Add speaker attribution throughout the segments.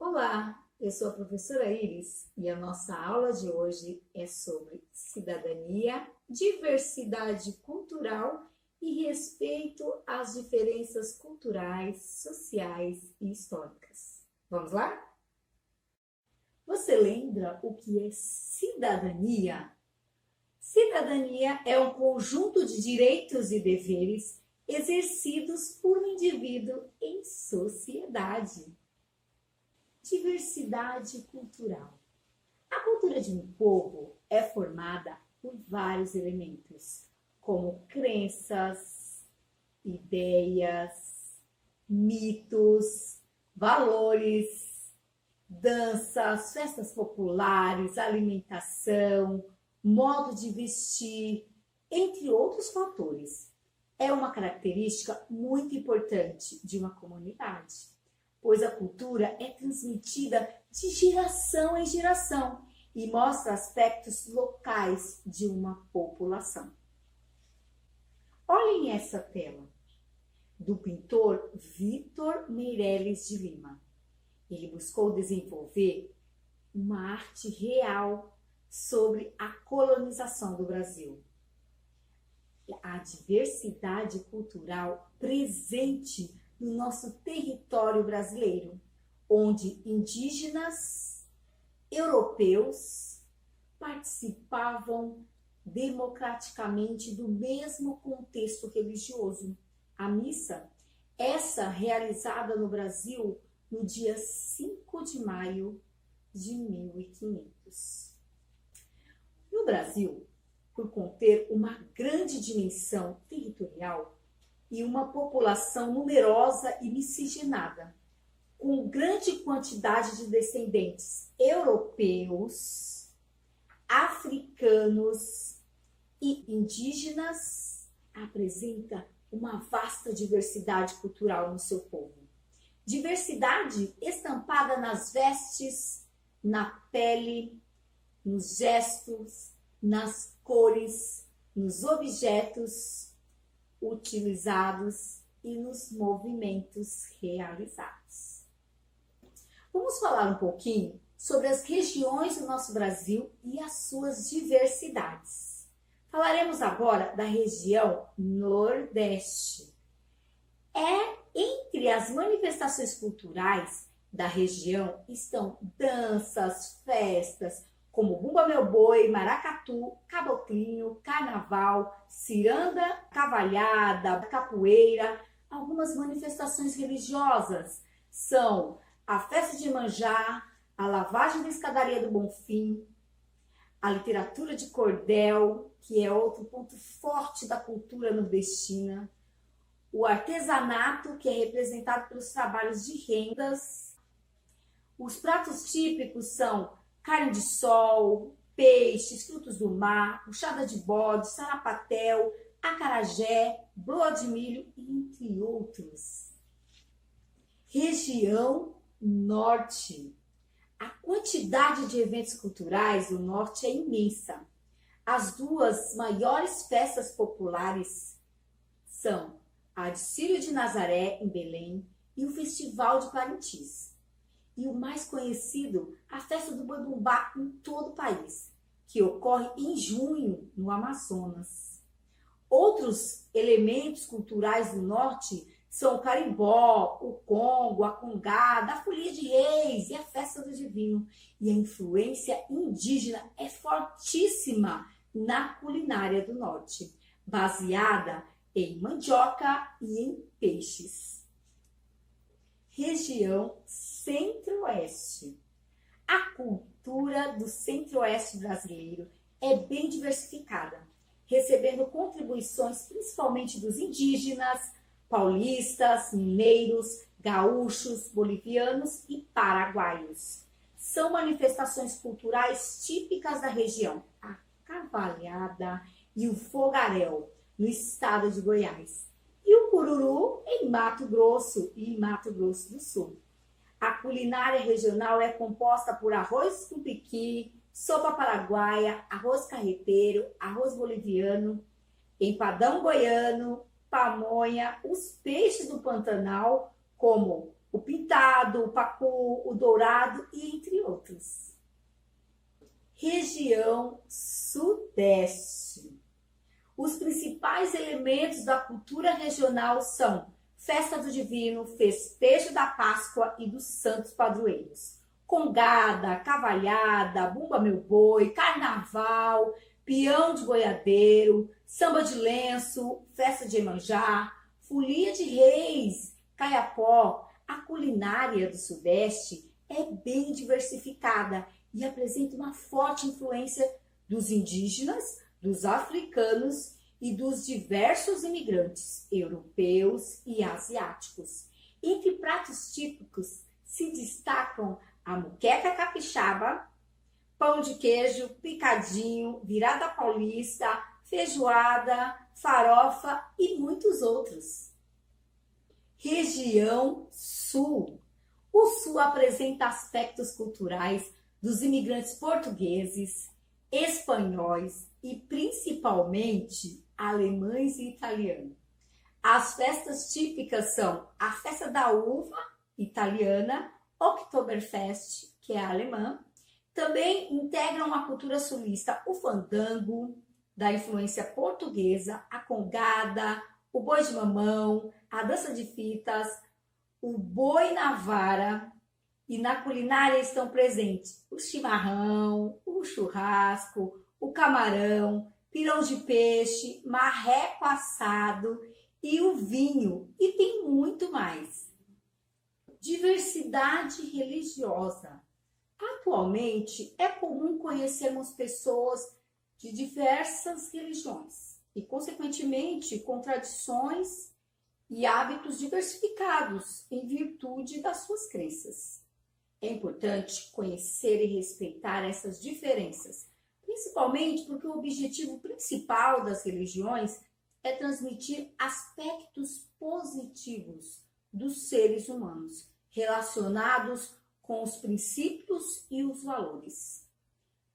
Speaker 1: Olá, eu sou a professora Iris e a nossa aula de hoje é sobre cidadania, diversidade cultural e respeito às diferenças culturais, sociais e históricas. Vamos lá? Você lembra o que é cidadania? Cidadania é um conjunto de direitos e deveres exercidos por um indivíduo em sociedade. Diversidade cultural. A cultura de um povo é formada por vários elementos, como crenças, ideias, mitos, valores, danças, festas populares, alimentação, modo de vestir, entre outros fatores. É uma característica muito importante de uma comunidade, pois a cultura é transmitida de geração em geração e mostra aspectos locais de uma população. Olhem essa tela, do pintor Vítor Meirelles de Lima. Ele buscou desenvolver uma arte real sobre a colonização do Brasil. A diversidade cultural presente no nosso território brasileiro, onde indígenas, europeus participavam democraticamente do mesmo contexto religioso. A missa, essa realizada no Brasil no dia 5 de maio de 1500. No Brasil, por conter uma grande dimensão territorial e uma população numerosa e miscigenada, com grande quantidade de descendentes europeus, africanos e indígenas, apresenta uma vasta diversidade cultural no seu povo. Diversidade estampada nas vestes, na pele, nos gestos, nas cores, nos objetos utilizados e nos movimentos realizados. Vamos falar um pouquinho sobre as regiões do nosso Brasil e as suas diversidades. Falaremos agora da região Nordeste. Entre as manifestações culturais da região estão danças, festas, como Bumba Meu Boi, Maracatu, Caboclinho, Carnaval, Ciranda, Cavalhada, Capoeira. Algumas manifestações religiosas são a Festa de Iemanjá, a Lavagem da Escadaria do Bonfim, a literatura de cordel, que é outro ponto forte da cultura nordestina, o artesanato, que é representado pelos trabalhos de rendas. Os pratos típicos são carne de sol, peixes, frutos do mar, buchada de bode, sarapatel, acarajé, broa de milho, entre outros. Região Norte. A quantidade de eventos culturais do Norte é imensa. As duas maiores festas populares são a de Círio de Nazaré, em Belém, e o Festival de Parintins. E o mais conhecido, a Festa do Boi Bumbá em todo o país, que ocorre em junho, no Amazonas. Outros elementos culturais do Norte são o carimbó, o congo, a congada, a folia de reis e a festa do divino. E a influência indígena é fortíssima na culinária do Norte, baseada em mandioca e em peixes. Região Centro-Oeste. A cultura do Centro-Oeste brasileiro é bem diversificada, recebendo contribuições principalmente dos indígenas, paulistas, mineiros, gaúchos, bolivianos e paraguaios. São manifestações culturais típicas da região, a cavalhada e o fogaréu, no estado de Goiás, e o cururu em Mato Grosso e Mato Grosso do Sul. A culinária regional é composta por arroz com piqui, sopa paraguaia, arroz carreteiro, arroz boliviano, empadão goiano, pamonha, os peixes do Pantanal, como o pintado, o pacu, o dourado e entre outros. Região Sudeste. Os principais elementos da cultura regional são Festa do Divino, Festejo da Páscoa e dos Santos Padroeiros. Congada, cavalhada, bumba meu boi, carnaval, peão de boiadeiro, samba de lenço, festa de Iemanjá, folia de reis, caiapó. A culinária do Sudeste é bem diversificada e apresenta uma forte influência dos indígenas, dos africanos e dos diversos imigrantes europeus e asiáticos. Entre pratos típicos se destacam a moqueca capixaba, pão de queijo, picadinho, virada paulista, feijoada, farofa e muitos outros. Região Sul. O Sul apresenta aspectos culturais dos imigrantes portugueses, espanhóis e principalmente alemães e italianos. As festas típicas são a festa da uva italiana, Oktoberfest, que é alemã. Também integram a cultura sulista o fandango, da influência portuguesa, a congada, o boi de mamão, a dança de fitas, o boi na vara. E na culinária estão presentes o chimarrão, o churrasco, o camarão, pirão de peixe, marreco assado e o vinho. E tem muito mais. Diversidade religiosa. Atualmente é comum conhecermos pessoas de diversas religiões e, consequentemente, com tradições e hábitos diversificados em virtude das suas crenças. É importante conhecer e respeitar essas diferenças, principalmente porque o objetivo principal das religiões é transmitir aspectos positivos dos seres humanos, relacionados com os princípios e os valores,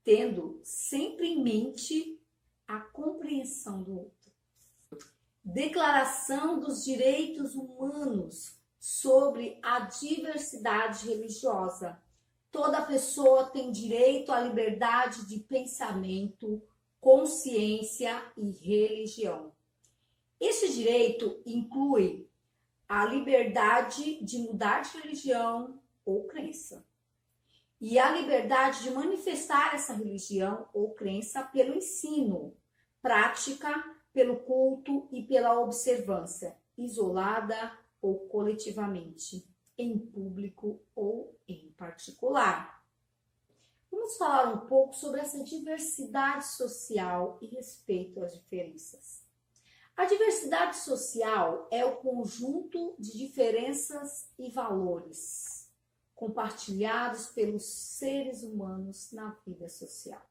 Speaker 1: tendo sempre em mente a compreensão do outro. Declaração dos Direitos Humanos sobre a diversidade religiosa. Toda pessoa tem direito à liberdade de pensamento, consciência e religião. Este direito inclui a liberdade de mudar de religião ou crença e a liberdade de manifestar essa religião ou crença pelo ensino, prática, pelo culto e pela observância, isolada ou coletivamente, em público ou em particular. Vamos falar um pouco sobre essa diversidade social e respeito às diferenças. A diversidade social é o conjunto de diferenças e valores compartilhados pelos seres humanos na vida social.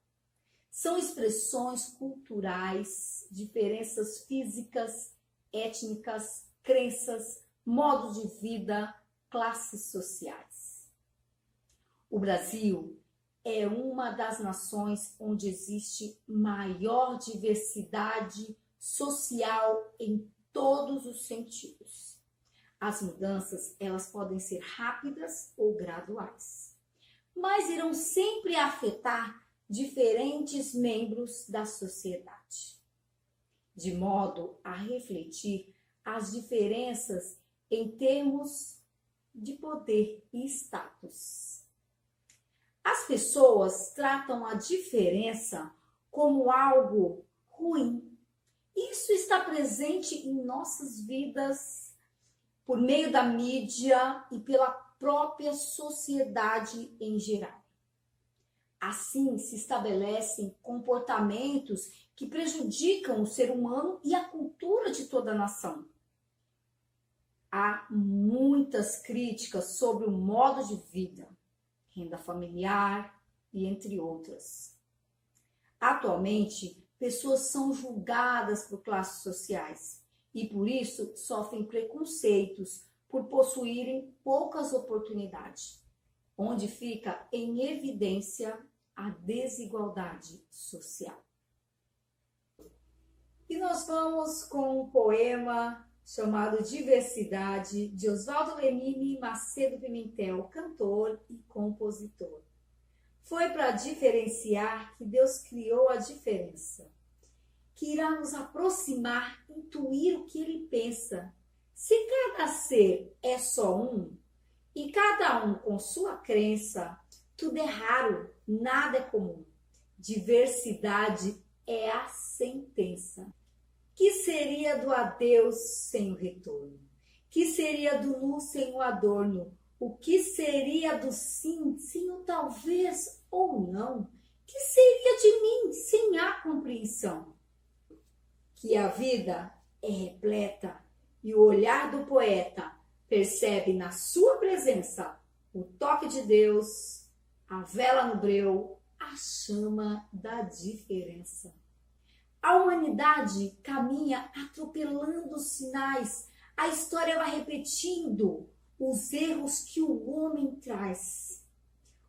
Speaker 1: São expressões culturais, diferenças físicas, étnicas, crenças, modos de vida, classes sociais. O Brasil é uma das nações onde existe maior diversidade social em todos os sentidos. As mudanças, elas podem ser rápidas ou graduais, mas irão sempre afetar diferentes membros da sociedade, de modo a refletir as diferenças em termos de poder e status. As pessoas tratam a diferença como algo ruim. Isso está presente em nossas vidas por meio da mídia e pela própria sociedade em geral. Assim, se estabelecem comportamentos que prejudicam o ser humano e a cultura de toda a nação. Há muitas críticas sobre o modo de vida, renda familiar e entre outras. Atualmente, pessoas são julgadas por classes sociais e, por isso, sofrem preconceitos por possuírem poucas oportunidades, onde fica em evidência a desigualdade social. E nós vamos com um poema chamado Diversidade, de Oswaldo Lenine Macedo Pimentel, cantor e compositor. Foi para diferenciar que Deus criou a diferença, que irá nos aproximar, intuir o que Ele pensa. Se cada ser é só um, e cada um com sua crença, tudo é raro, nada é comum. Diversidade é a sentença. Que seria do adeus sem o retorno? Que seria do nu sem o adorno? O que seria do sim sem o talvez ou não? Que seria de mim sem a compreensão? Que a vida é repleta e o olhar do poeta percebe na sua presença o toque de Deus, a vela no breu, a chama da diferença. A humanidade caminha atropelando os sinais, a história vai repetindo os erros que o homem traz.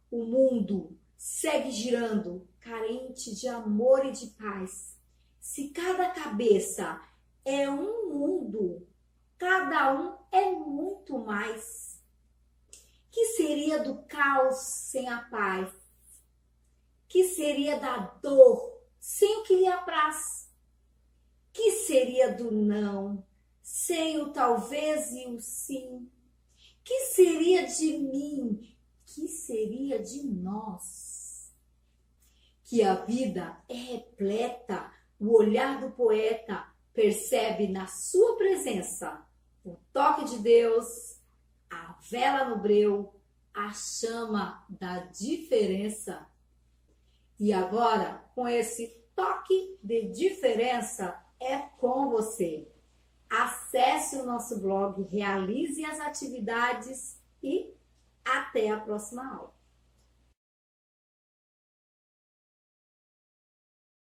Speaker 1: O mundo segue girando, carente de amor e de paz. Se cada cabeça é um mundo, cada um é muito mais. Que seria do caos sem a paz? Que seria da dor sem o que lhe apraz? Que seria do não sem o talvez e o sim? Que seria de mim? Que seria de nós? Que a vida é repleta, o olhar do poeta percebe na sua presença o toque de Deus, a vela no breu, a chama da diferença. E agora, com esse toque de diferença, é com você. Acesse o nosso blog, realize as atividades e até a próxima aula.